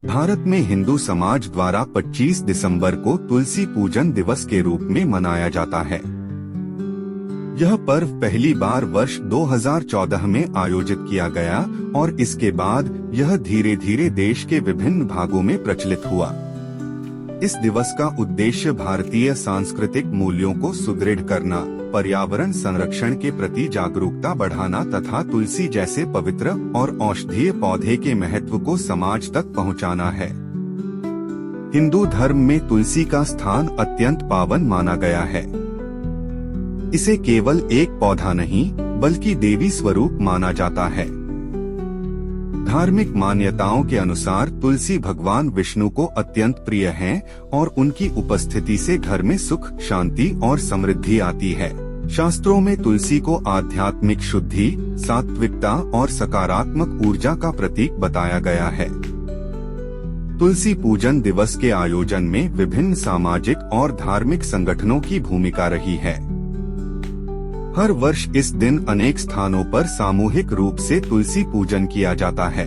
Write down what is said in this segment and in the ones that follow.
भारत में हिंदू समाज द्वारा 25 दिसंबर को तुलसी पूजन दिवस के रूप में मनाया जाता है। यह पर्व पहली बार वर्ष 2014 में आयोजित किया गया और इसके बाद यह धीरे धीरे देश के विभिन्न भागों में प्रचलित हुआ। इस दिवस का उद्देश्य भारतीय सांस्कृतिक मूल्यों को सुदृढ़ करना, पर्यावरण संरक्षण के प्रति जागरूकता बढ़ाना तथा तुलसी जैसे पवित्र और औषधीय पौधे के महत्व को समाज तक पहुंचाना है। हिंदू धर्म में तुलसी का स्थान अत्यंत पावन माना गया है। इसे केवल एक पौधा नहीं बल्कि देवी स्वरूप माना जाता है। धार्मिक मान्यताओं के अनुसार तुलसी भगवान विष्णु को अत्यंत प्रिय है और उनकी उपस्थिति से घर में सुख, शांति और समृद्धि आती है। शास्त्रों में तुलसी को आध्यात्मिक शुद्धि, सात्विकता और सकारात्मक ऊर्जा का प्रतीक बताया गया है। तुलसी पूजन दिवस के आयोजन में विभिन्न सामाजिक और धार्मिक संगठनों की भूमिका रही है। हर वर्ष इस दिन अनेक स्थानों पर सामूहिक रूप से तुलसी पूजन किया जाता है।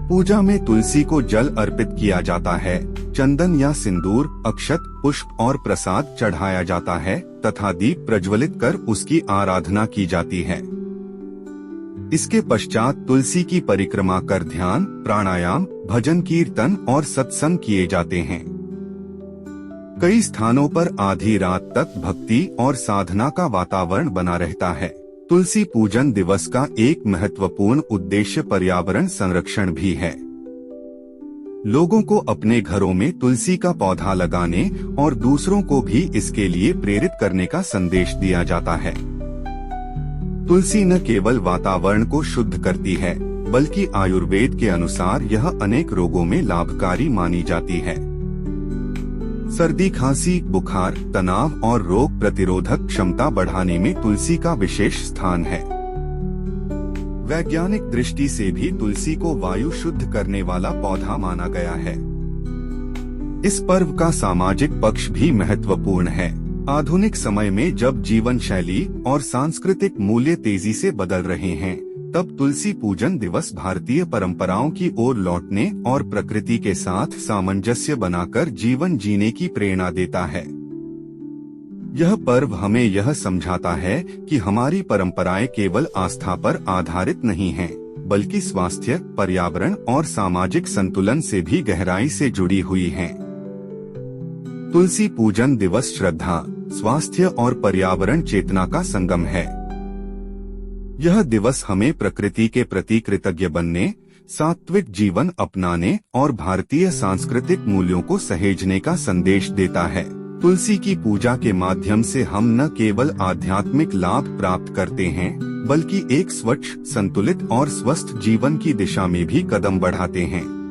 पूजा में तुलसी को जल अर्पित किया जाता है, चंदन या सिंदूर, अक्षत, पुष्प और प्रसाद चढ़ाया जाता है तथा दीप प्रज्वलित कर उसकी आराधना की जाती है। इसके पश्चात तुलसी की परिक्रमा कर ध्यान, प्राणायाम, भजन कीर्तन और सत्संग किए जाते हैं। कई स्थानों पर आधी रात तक भक्ति और साधना का वातावरण बना रहता है। तुलसी पूजन दिवस का एक महत्वपूर्ण उद्देश्य पर्यावरण संरक्षण भी है। लोगों को अपने घरों में तुलसी का पौधा लगाने और दूसरों को भी इसके लिए प्रेरित करने का संदेश दिया जाता है। तुलसी न केवल वातावरण को शुद्ध करती है बल्कि आयुर्वेद के अनुसार यह अनेक रोगों में लाभकारी मानी जाती है। सर्दी, खांसी, बुखार, तनाव और रोग प्रतिरोधक क्षमता बढ़ाने में तुलसी का विशेष स्थान है। वैज्ञानिक दृष्टि से भी तुलसी को वायु शुद्ध करने वाला पौधा माना गया है। इस पर्व का सामाजिक पक्ष भी महत्वपूर्ण है। आधुनिक समय में जब जीवन शैली और सांस्कृतिक मूल्य तेजी से बदल रहे हैं, तब तुलसी पूजन दिवस भारतीय परंपराओं की ओर लौटने और प्रकृति के साथ सामंजस्य बनाकर जीवन जीने की प्रेरणा देता है। यह पर्व हमें यह समझाता है कि हमारी परंपराएं केवल आस्था पर आधारित नहीं हैं, बल्कि स्वास्थ्य, पर्यावरण और सामाजिक संतुलन से भी गहराई से जुड़ी हुई हैं। तुलसी पूजन दिवस श्रद्धा, स्वास्थ्य और पर्यावरण चेतना का संगम है। यह दिवस हमें प्रकृति के प्रति कृतज्ञ बनने, सात्विक जीवन अपनाने और भारतीय सांस्कृतिक मूल्यों को सहेजने का संदेश देता है। तुलसी की पूजा के माध्यम से हम न केवल आध्यात्मिक लाभ प्राप्त करते हैं, बल्कि एक स्वच्छ, संतुलित और स्वस्थ जीवन की दिशा में भी कदम बढ़ाते हैं।